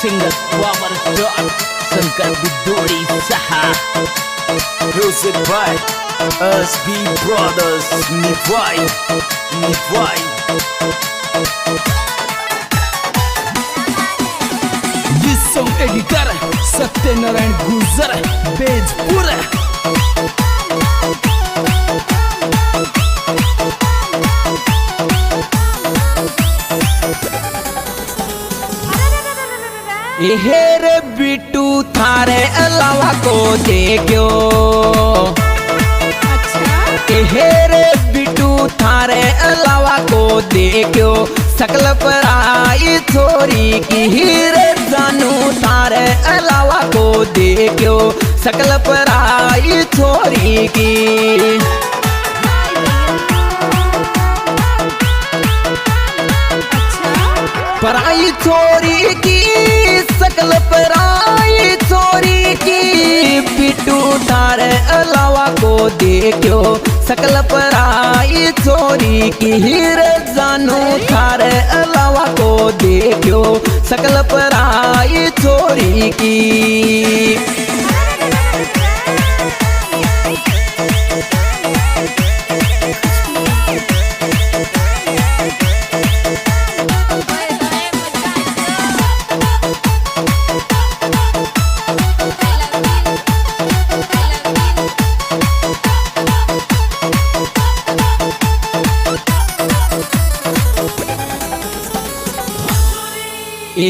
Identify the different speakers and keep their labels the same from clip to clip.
Speaker 1: Singer power star Shankar बिदोड़ी सहा
Speaker 2: Music by SB Brothers Nivai
Speaker 1: ये song editor Satyanarayan गुजर बेजपुर हेर बिट्टू थारे अलावा को देखो हेर बिट्टू थारे अलावा को देखो सकल पराई छोरी की हीरे जानू थारे अलावा को देखो सकल पराई छोरी की पराई छोरी की सकल पराई छोरी की बिट्टू थारे अलावा को देखो सकल पराई छोरी की हीरे जानू थारे अलावा को देखो सकल पराई छोरी की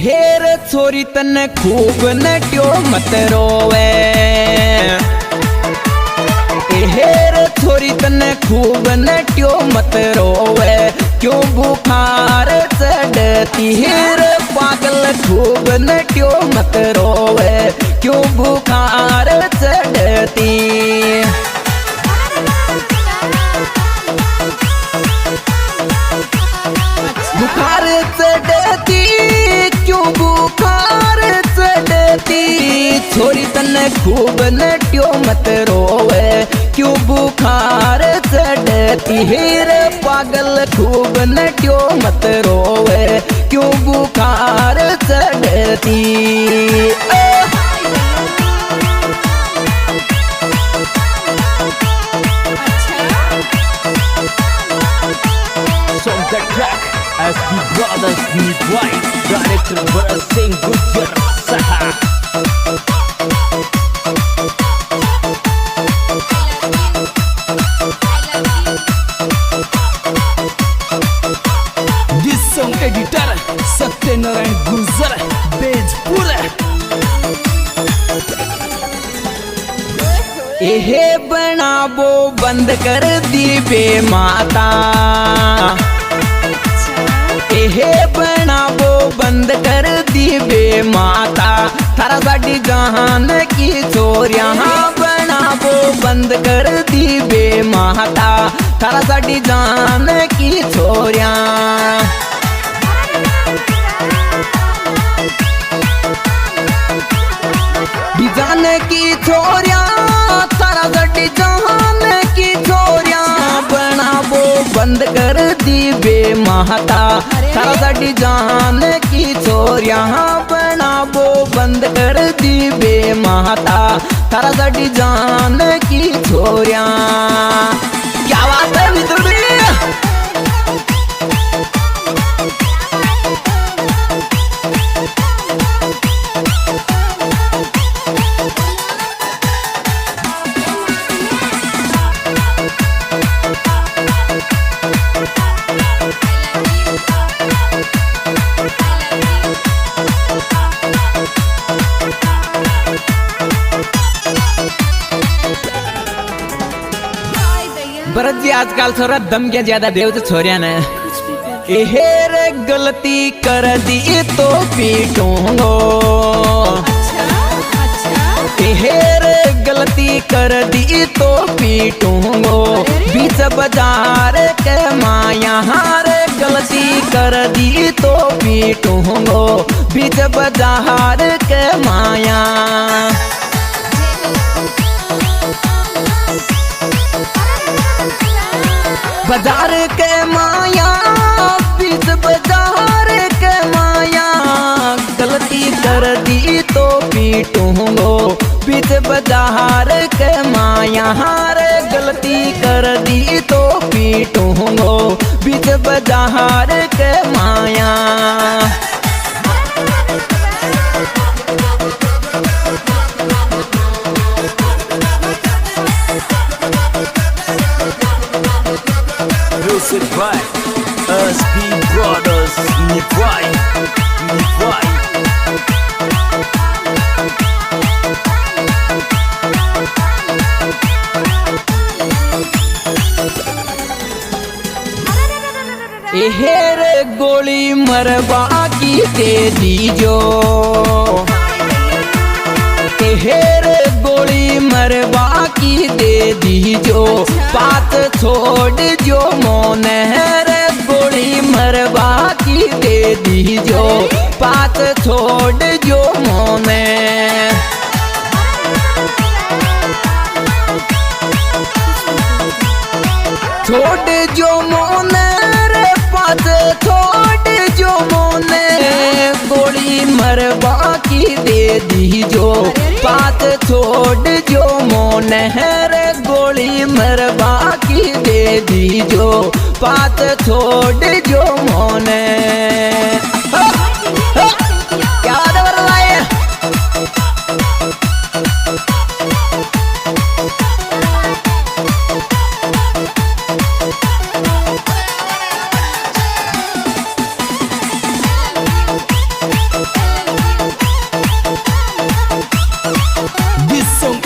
Speaker 1: हेर छोरी तने खूब नट्यो मत रोवे हेर छोरी तने खूब नट्यो मत रोवे क्यों बुखार चढ़ती हेर पागल खूब नट्यो मत रोवे क्यों बुखार चढ़ती बुखार चढ़ती क्यों बुखार चढ़ती छोरी तने खूब नट्यो मत रोवे क्यों बुखार चढ़ती हेरे पागल खूब नट्यो मत रोवे क्यों बुखार चढ़ती
Speaker 2: Song the track SB Brothers Nivai Director Bharat Singh Gujar Saha
Speaker 1: This song editor Satyanarayan गुजर बेजपुर एहे बनाबो बंद कर दी बे माता एहे बनाबो बंद कर दी बे माता थारा साडी जहान की चोरियां बनाबो बंद कर दी बे माता थारा साडी जहान की चोरियां जान की छोरियां तारा गड्डी जहान की छोरियां बनाबो बंद कर दी बे माता तारा गड्डी जहान की छोरियां बनाबो बंद कर दी बे माता तारा गड्डी जहान की छोरियां क्या बात है मित्र भरत जी आजकल छोरा दम क्या ज्यादा देव तो छोरिया ने हेर गलती कर दी तो पीटूंगो हेर गलती कर दी तो पीटूंगो बीच बाजार के माया हार गलती कर दी तो पीटूंगो बीच बाजार के माया बाजार के माया बीच बाजार के माया गलती कर पीटूंगो बीच बाजार के माया रे गलती कर दी तो पीटूंगो बीच बाजार के माया।
Speaker 2: Music by SB Brothers, Nivai.
Speaker 1: हेर गोली मरवा की दे दीजो, हेर गोली मरवा की दे दीजो, बात छोड़ जो मोन है गोली मरवा की दे दीजो, बात छोड़ जो मोने। छोड़ जो मोने रे बात छोड़ जो मोने, गोली मरवा की दे दीजो, बात छोड़ जो मोने रे गोली मरवा की दे दीजो, बात छोड़ जो मोने। क्या बात है?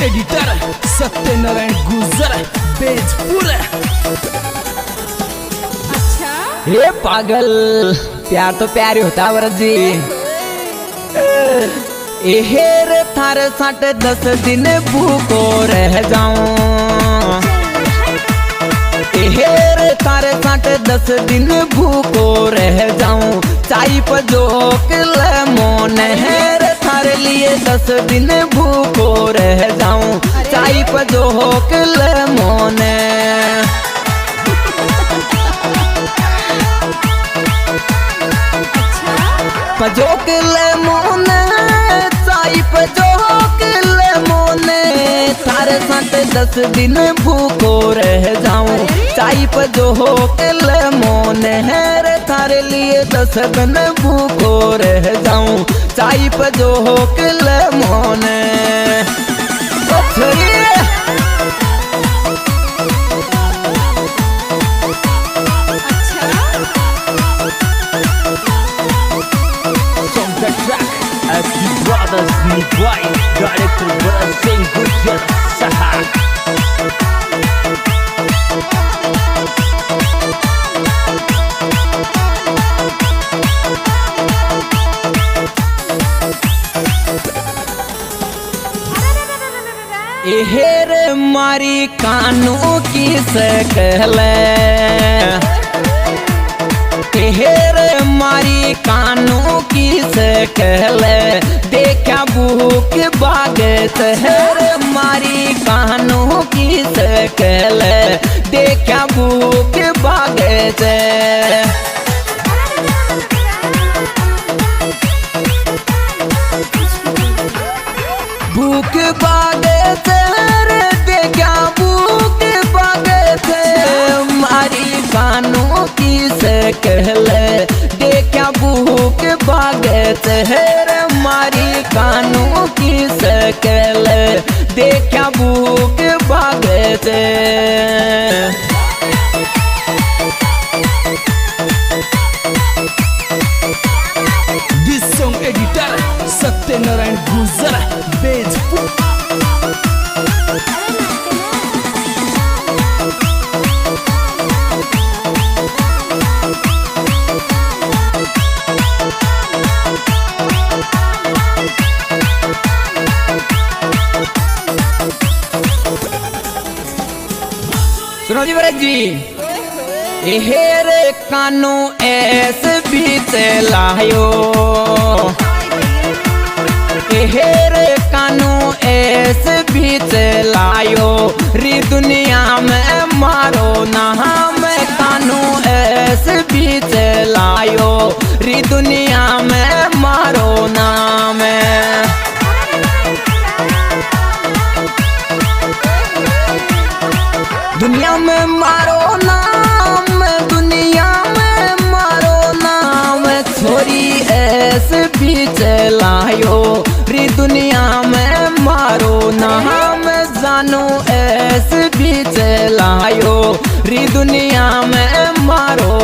Speaker 2: एडिटर सत्यनारायण गुजर बेजपुर।
Speaker 3: अच्छा
Speaker 1: हे पागल, प्यार तो प्यार ही होता वरद जी। हेर थार 10 दिन भूखो रह जाऊं, हेर थार 10 दिन भूखो रह जाऊं, चाय पजोक ले मोन हेर थारे लिए 10 दिन भूखो रह जाऊं, चाय पजोक ले मोने। पजोक ले मोने चाय पजोक ले मोने, थारे 10 दिन भूखो रह जाऊं, चाय पजोक ले मोने हेर थारे लिए 10 दिन भूखो रह जाऊं, चाय पजोक ले मोने।
Speaker 2: From the track, SB Brothers, Nivai, director Bharat Singh Gujjar Saha.
Speaker 1: हेर मारी कानों की सकले, हेर मारी कानों की सकले, देखा भूख बागत हेर मारी कानों की सकले, देखा भूख बागत। भूख बागत रे देखा भूख बागत, मारी कानों की सकले, देखा भूख बागत हेर मारी कानों की सकले, देखा भूख बागत।
Speaker 2: This song editor सत्यनारायण गुजर बेजपुर।
Speaker 1: सुनो जी भरत जी, हेर कानू ऐस बीत लायो, हेर कानू ऐस बीत लायो, री दुनिया में मारो नाम कानू ऐस बीत लायो, री दुनिया में मारो नाम। दुनिया में मारो नाम, दुनिया में मारो नाम, छोरी ऐसे भी चलायो री दुनिया में मारो नाम, जानू ऐसे भी चलायो री दुनिया में मारो